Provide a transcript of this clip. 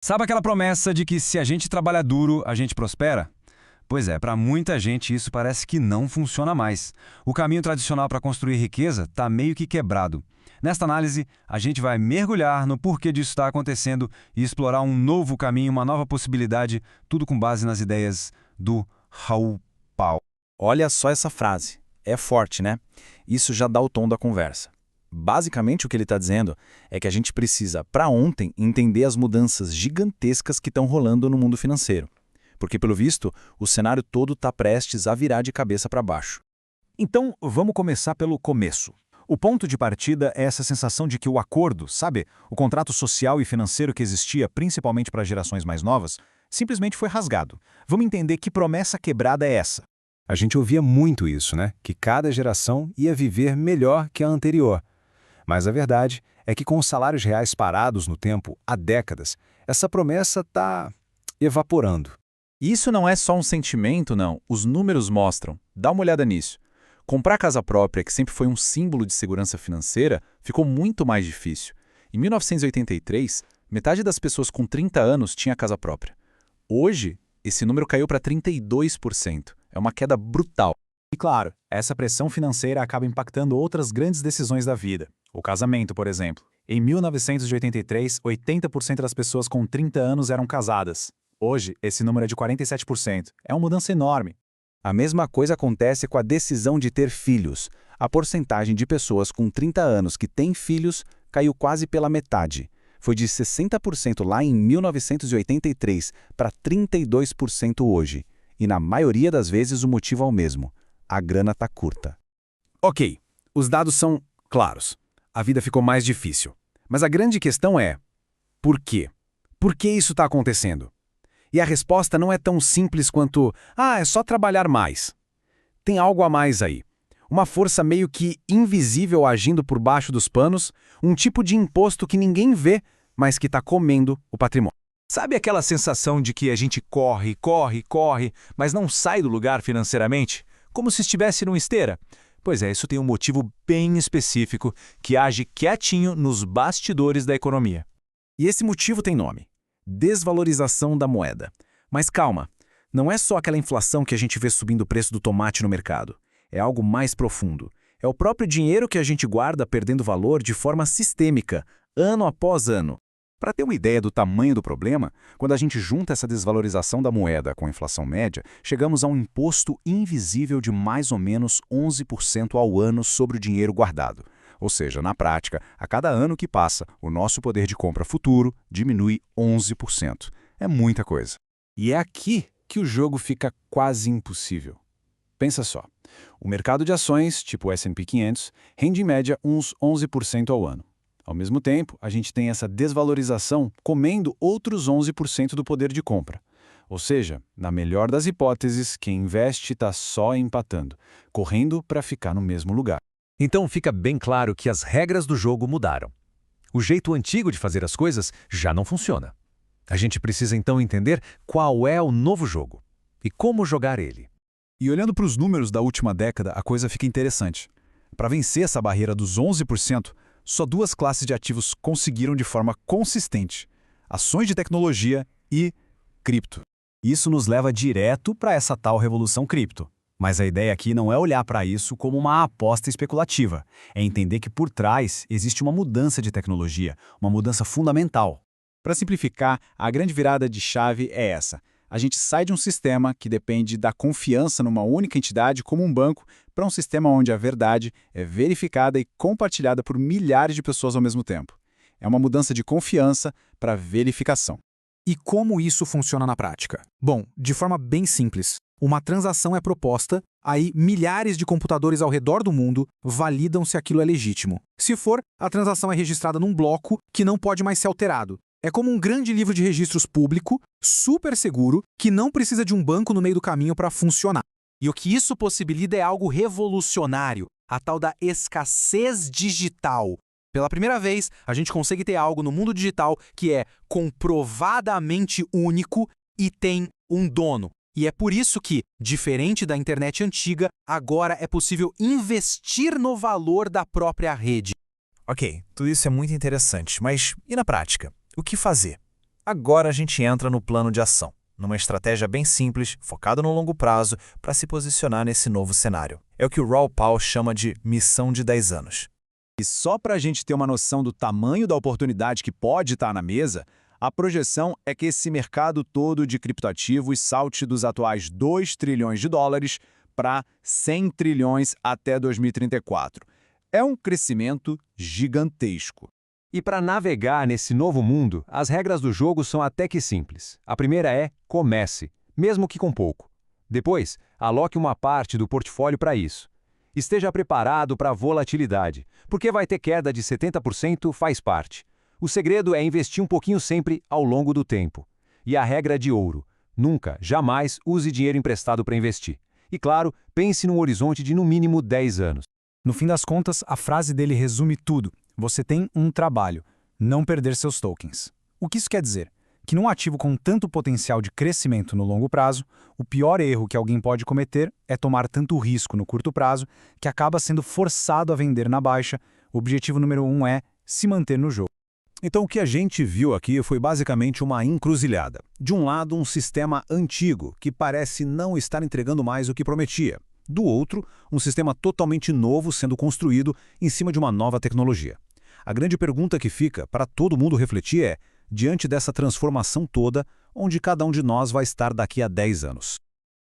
Sabe aquela promessa de que se a gente trabalha duro, a gente prospera? Pois é, para muita gente isso parece que não funciona mais. O caminho tradicional para construir riqueza está meio que quebrado. Nesta análise, a gente vai mergulhar no porquê disso está acontecendo e explorar um novo caminho, uma nova possibilidade, tudo com base nas ideias do Raul Pal. Olha só essa frase. É forte, né? Isso já dá o tom da conversa. Basicamente, o que ele está dizendo é que a gente precisa, para ontem, entender as mudanças gigantescas que estão rolando no mundo financeiro. Porque, pelo visto, o cenário todo está prestes a virar de cabeça para baixo. Então, vamos começar pelo começo. O ponto de partida é essa sensação de que o acordo, sabe, o contrato social e financeiro que existia principalmente para gerações mais novas, simplesmente foi rasgado. Vamos entender que promessa quebrada é essa. A gente ouvia muito isso, né? Que cada geração ia viver melhor que a anterior. Mas a verdade é que com os salários reais parados no tempo há décadas, essa promessa está evaporando. E isso não é só um sentimento, não. Os números mostram. Dá uma olhada nisso. Comprar casa própria, que sempre foi um símbolo de segurança financeira, ficou muito mais difícil. Em 1983, metade das pessoas com 30 anos tinha casa própria. Hoje, esse número caiu para 32%. É uma queda brutal. E claro, essa pressão financeira acaba impactando outras grandes decisões da vida. O casamento, por exemplo. Em 1983, 80% das pessoas com 30 anos eram casadas. Hoje, esse número é de 47%. É uma mudança enorme. A mesma coisa acontece com a decisão de ter filhos. A porcentagem de pessoas com 30 anos que têm filhos caiu quase pela metade. Foi de 60% lá em 1983 para 32% hoje. E na maioria das vezes o motivo é o mesmo. A grana está curta. Ok, os dados são claros. A vida ficou mais difícil. Mas a grande questão é: por quê? Por que isso está acontecendo? E a resposta não é tão simples quanto é só trabalhar mais. Tem algo a mais aí. Uma força meio que invisível agindo por baixo dos panos, um tipo de imposto que ninguém vê, mas que está comendo o patrimônio. Sabe aquela sensação de que a gente corre, corre, corre, mas não sai do lugar financeiramente? Como se estivesse numa esteira? Pois é, isso tem um motivo bem específico que age quietinho nos bastidores da economia. E esse motivo tem nome: desvalorização da moeda. Mas calma, não é só aquela inflação que a gente vê subindo o preço do tomate no mercado. É algo mais profundo. É o próprio dinheiro que a gente guarda perdendo valor de forma sistêmica, ano após ano. Para ter uma ideia do tamanho do problema, quando a gente junta essa desvalorização da moeda com a inflação média, chegamos a um imposto invisível de mais ou menos 11% ao ano sobre o dinheiro guardado. Ou seja, na prática, a cada ano que passa, o nosso poder de compra futuro diminui 11%. É muita coisa. E é aqui que o jogo fica quase impossível. Pensa só, o mercado de ações, tipo o S&P 500, rende em média uns 11% ao ano. Ao mesmo tempo, a gente tem essa desvalorização comendo outros 11% do poder de compra. Ou seja, na melhor das hipóteses, quem investe está só empatando, correndo para ficar no mesmo lugar. Então fica bem claro que as regras do jogo mudaram. O jeito antigo de fazer as coisas já não funciona. A gente precisa então entender qual é o novo jogo e como jogar ele. E olhando para os números da última década, a coisa fica interessante. Para vencer essa barreira dos 11%, só duas classes de ativos conseguiram de forma consistente: ações de tecnologia e cripto. Isso nos leva direto para essa tal revolução cripto. Mas a ideia aqui não é olhar para isso como uma aposta especulativa. É entender que por trás existe uma mudança de tecnologia, uma mudança fundamental. Para simplificar, a grande virada de chave é essa. A gente sai de um sistema que depende da confiança numa única entidade, como um banco, para um sistema onde a verdade é verificada e compartilhada por milhares de pessoas ao mesmo tempo. É uma mudança de confiança para verificação. E como isso funciona na prática? Bom, de forma bem simples. Uma transação é proposta, aí milhares de computadores ao redor do mundo validam se aquilo é legítimo. Se for, a transação é registrada num bloco que não pode mais ser alterado. É como um grande livro de registros público, super seguro, que não precisa de um banco no meio do caminho para funcionar. E o que isso possibilita é algo revolucionário, a tal da escassez digital. Pela primeira vez, a gente consegue ter algo no mundo digital que é comprovadamente único e tem um dono. E é por isso que, diferente da internet antiga, agora é possível investir no valor da própria rede. Ok, tudo isso é muito interessante, mas e na prática? O que fazer? Agora a gente entra no plano de ação, numa estratégia bem simples, focada no longo prazo, para se posicionar nesse novo cenário. É o que o Raw Paul chama de missão de 10 anos. E só para a gente ter uma noção do tamanho da oportunidade que pode estar na mesa, a projeção é que esse mercado todo de criptoativos salte dos atuais 2 trilhões de dólares para 100 trilhões até 2034. É um crescimento gigantesco. E para navegar nesse novo mundo, as regras do jogo são até que simples. A primeira é comece, mesmo que com pouco. Depois, aloque uma parte do portfólio para isso. Esteja preparado para a volatilidade, porque vai ter queda de 70%, faz parte. O segredo é investir um pouquinho sempre ao longo do tempo. E a regra de ouro: nunca, jamais use dinheiro emprestado para investir. E claro, pense num horizonte de no mínimo 10 anos. No fim das contas, a frase dele resume tudo. Você tem um trabalho, não perder seus tokens. O que isso quer dizer? Que num ativo com tanto potencial de crescimento no longo prazo, o pior erro que alguém pode cometer é tomar tanto risco no curto prazo que acaba sendo forçado a vender na baixa. O objetivo número 1 é se manter no jogo. Então o que a gente viu aqui foi basicamente uma encruzilhada. De um lado, um sistema antigo, que parece não estar entregando mais o que prometia. Do outro, um sistema totalmente novo sendo construído em cima de uma nova tecnologia. A grande pergunta que fica para todo mundo refletir é: diante dessa transformação toda, onde cada um de nós vai estar daqui a 10 anos?